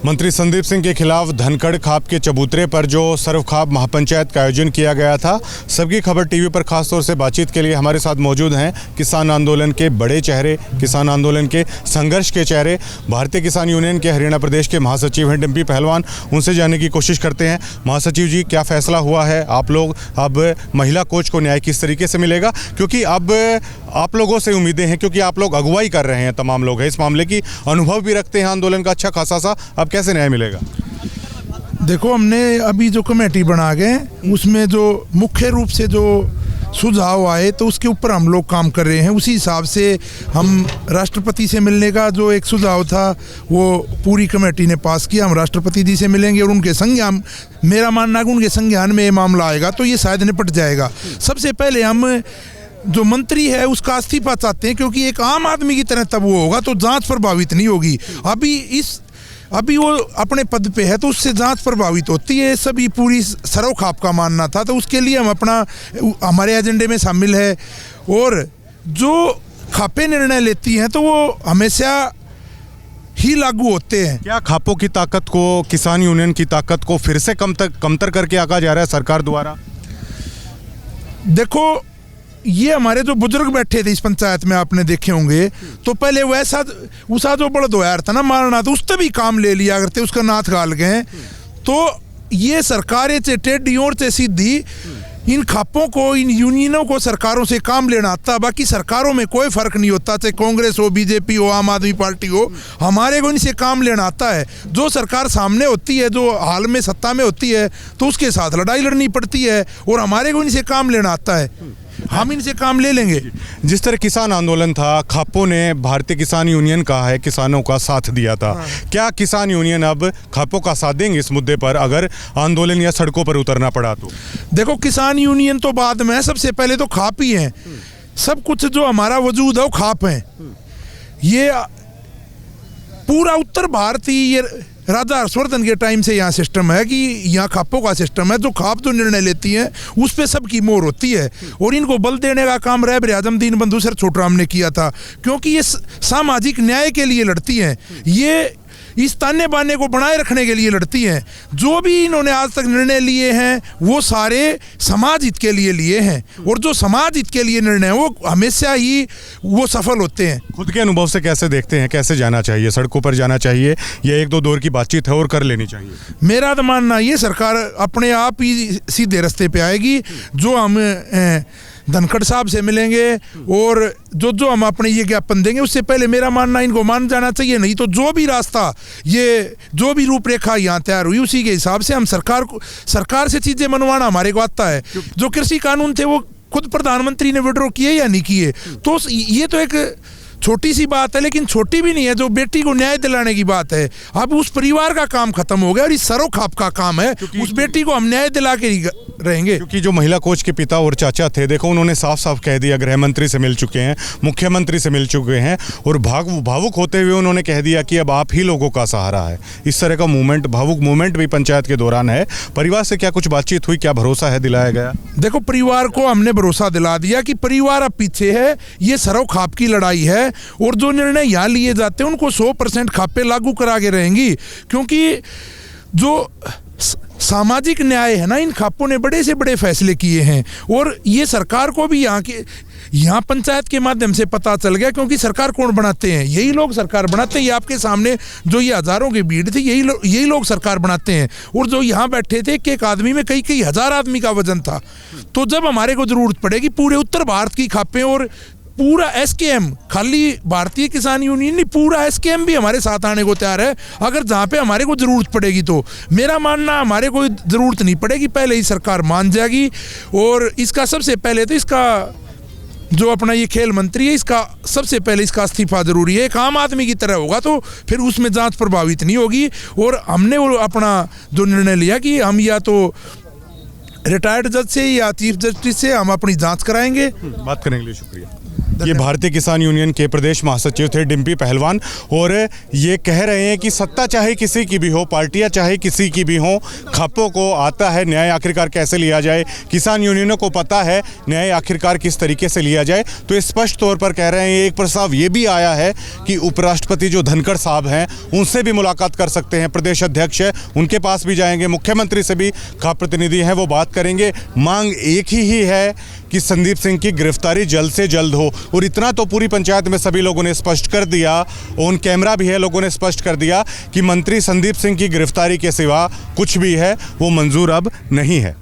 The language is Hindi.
मंत्री संदीप सिंह के खिलाफ धनखड़ खाप के चबूतरे पर जो सर्वखाप महापंचायत का आयोजन किया गया था, सबकी खबर टीवी पर खासतौर से बातचीत के लिए हमारे साथ मौजूद हैं किसान आंदोलन के बड़े चेहरे, किसान आंदोलन के संघर्ष के चेहरे, भारतीय किसान यूनियन के हरियाणा प्रदेश के महासचिव हैं डिम्पी पहलवान। उनसे जानने की कोशिश करते हैं। महासचिव जी, क्या फैसला हुआ है? आप लोग अब महिला कोच को न्याय किस तरीके से मिलेगा? क्योंकि अब आप लोगों से उम्मीदें हैं, क्योंकि आप लोग अगुवाई कर रहे हैं, तमाम लोग हैं इस मामले की, अनुभव भी रखते हैं आंदोलन का अच्छा खासा सा। अब कैसे न्याय मिलेगा? देखो, हमने अभी जो कमेटी बना गए उसमें जो मुख्य रूप से जो सुझाव आए तो उसके ऊपर हम लोग काम कर रहे हैं। उसी हिसाब से हम राष्ट्रपति से मिलने का जो एक सुझाव था वो पूरी कमेटी ने पास किया। हम राष्ट्रपति जी से मिलेंगे और उनके संज्ञान, मेरा मानना है कि उनके संज्ञान में ये मामला आएगा तो ये शायद निपट जाएगा। सबसे पहले हम जो मंत्री है उसका इस्तीफा चाहते हैं, क्योंकि एक आम आदमी की तरह तब वो होगा तो जांच प्रभावित नहीं होगी। अभी वो अपने पद पे है तो उससे जांच प्रभावित होती है। सभी पूरी सरोखाप का मानना था, तो उसके लिए हम हमारे एजेंडे में शामिल है। और जो खापे निर्णय लेती हैं तो वो हमेशा ही लागू होते हैं। क्या खापों की ताकत को, किसान यूनियन की ताकत को फिर से कमतर करके आका जा रहा है सरकार द्वारा? देखो, ये हमारे जो बुजुर्ग बैठे थे इस पंचायत में, आपने देखे होंगे, तो पहले वैसा उसा जो बड़ा दोयार था ना मारना, तो उससे भी काम ले लिया करते, उसका नाथ गाल गए। तो ये सरकारें से टेढ़ी और से सीधी इन खापों को, इन यूनियनों को सरकारों से काम लेना आता। बाकी सरकारों में कोई फर्क नहीं होता, चाहे कांग्रेस हो, बीजेपी हो, आम आदमी पार्टी हो, हमारे को इनसे काम लेना आता है। जो सरकार सामने होती है, जो हाल में सत्ता में होती है, तो उसके साथ लड़ाई लड़नी पड़ती है और हमारे को इनसे काम लेना आता है। हम इनसे काम ले लेंगे। जिस तरह किसान आंदोलन था, खापों ने भारतीय किसान यूनियन का है किसानों का साथ दिया था। क्या किसान यूनियन अब खापों का साथ देंगे इस मुद्दे पर, अगर आंदोलन या सड़कों पर उतरना पड़ा तो? देखो, किसान यूनियन तो बाद में है, सबसे पहले तो खाप ही है। सब कुछ जो हमारा वजूद है वो खाप है। ये पूरा उत्तर भारत ही ये राजा हर्षवर्धन के टाइम से यहाँ सिस्टम है कि यहाँ खापों का सिस्टम है। जो खाप जो निर्णय लेती हैं उस पे सबकी मोहर होती है। और इनको बल देने का काम रहबर आजम दीन बंधु सर छोटराम ने किया था, क्योंकि ये सामाजिक न्याय के लिए लड़ती हैं। ये इस ताने बाने को बनाए रखने के लिए लड़ती हैं। जो भी इन्होंने आज तक निर्णय लिए हैं वो सारे समाज हित के लिए लिए हैं, और जो समाज हित के लिए निर्णय वो हमेशा ही वो सफल होते हैं। खुद के अनुभव से कैसे देखते हैं, कैसे जाना चाहिए? सड़कों पर जाना चाहिए या एक दो दौर की बातचीत है और कर लेनी चाहिए? मेरा तो मानना ये, सरकार अपने आप ही सीधे रास्ते पे आएगी। जो हम धनखड़ साहब से मिलेंगे और जो हम अपने ये ज्ञापन देंगे, उससे पहले मेरा मानना इनको मान जाना चाहिए। नहीं तो जो भी रास्ता, ये जो भी रूपरेखा यहाँ तैयार हुई उसी के हिसाब से हम सरकार से चीजें मनवाना हमारे को आता है। जो कृषि कानून थे वो खुद प्रधानमंत्री ने विड्रॉ किए या नहीं किए, तो ये तो एक छोटी सी बात है, लेकिन छोटी भी नहीं है। जो बेटी को न्याय दिलाने की बात है, अब उस परिवार का काम खत्म हो गया और इस सरोखाप का काम है। उस बेटी को हम न्याय दिला के ही रहेंगे। क्योंकि जो महिला कोच के पिता और चाचा थे, देखो उन्होंने साफ साफ कह दिया, गृह मंत्री से मिल चुके हैं, मुख्यमंत्री से मिल चुके हैं, और भावुक होते हुए उन्होंने कह दिया कि अब आप ही लोगों का सहारा है। इस तरह का मूवमेंट, भावुक मूवमेंट भी पंचायत के दौरान है। परिवार से क्या कुछ बातचीत हुई, क्या भरोसा है दिलाया गया? देखो, परिवार को हमने भरोसा दिला दिया कि परिवार अब पीछे है, ये सरोखाप की लड़ाई है और जो निर्णय यहाँ लिए जाते हैं उनको 100% खापे लागू करा के रहेंगी। क्योंकि जो सामाजिक न्याय है ना, इन खापों ने बड़े से बड़े फैसले किए हैं और ये सरकार को भी यहाँ पंचायत के माध्यम से पता चल गया। क्योंकि सरकार कौन बनाते हैं? यही लोग सरकार बनाते हैं। ये आपके सामने जो ये हजारों की भीड़ थी, यही लोग सरकार बनाते हैं। और जो यहाँ बैठे थे, एक आदमी में कई हजार आदमी का वजन था। तो जब हमारे को जरूरत पड़ेगी, पूरे उत्तर भारत की खापें और पूरा एसकेएम, खाली भारतीय किसान यूनियन नहीं, पूरा एसकेएम भी हमारे साथ आने को तैयार है। अगर जहाँ पे हमारे को जरूरत पड़ेगी, तो मेरा मानना हमारे को जरूरत नहीं पड़ेगी, पहले ही सरकार मान जाएगी। और इसका सबसे पहले तो इसका जो अपना ये खेल मंत्री है, इसका सबसे पहले इसका इस्तीफा जरूरी है। एक आम आदमी की तरह होगा तो फिर उसमें जांच प्रभावित नहीं होगी। और हमने वो अपना जो निर्णय लिया कि हम या तो रिटायर्ड जज से या चीफ जस्टिस से हम अपनी जांच कराएंगे। बात करने के लिए शुक्रिया। ये भारतीय किसान यूनियन के प्रदेश महासचिव थे डिम्पी पहलवान, और ये कह रहे हैं कि सत्ता चाहे किसी की भी हो, पार्टियां चाहे किसी की भी हो, खापों को आता है न्याय आखिरकार कैसे लिया जाए, किसान यूनियनों को पता है न्याय आखिरकार किस तरीके से लिया जाए। तो ये स्पष्ट तौर पर कह रहे हैं। एक प्रस्ताव ये भी आया है कि उपराष्ट्रपति जो धनखड़ साहब हैं उनसे भी मुलाकात कर सकते हैं, प्रदेश अध्यक्ष है उनके पास भी जाएंगे, मुख्यमंत्री से भी खाप प्रतिनिधि हैं वो बात करेंगे। मांग एक ही है कि संदीप सिंह की गिरफ्तारी जल्द से जल्द हो, और इतना तो पूरी पंचायत में सभी लोगों ने स्पष्ट कर दिया, ऑन कैमरा भी है, लोगों ने स्पष्ट कर दिया कि मंत्री संदीप सिंह की गिरफ्तारी के सिवा कुछ भी है वो मंजूर अब नहीं है।